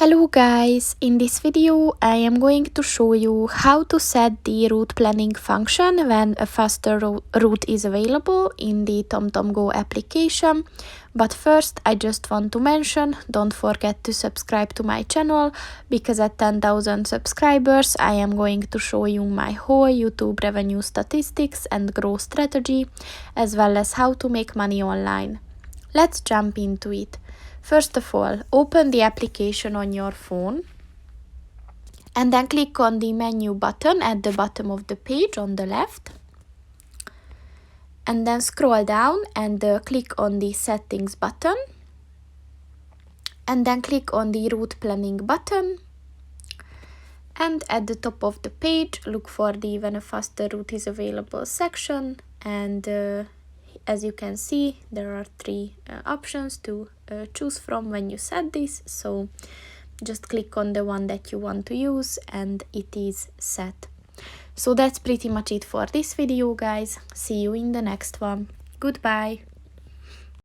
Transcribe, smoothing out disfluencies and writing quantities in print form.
Hello guys, in this video I am going to show you how to set the route planning function when a faster route is available in the TomTom Go application. But first I just want to mention, don't forget to subscribe to my channel, because at 10,000 subscribers I am going to show you my whole YouTube revenue statistics and growth strategy, as well as how to make money online. Let's jump into it. First of all, open the application on your phone and then click on the menu button at the bottom of the page on the left. And then scroll down and click on the settings button. And then click on the route planning button. And at the top of the page, look for the when a faster route is available section. And as you can see, there are three options to choose from when you set this. So just click on the one that you want to use and it is set. So that's pretty much it for this video, guys. See you in the next one. Goodbye.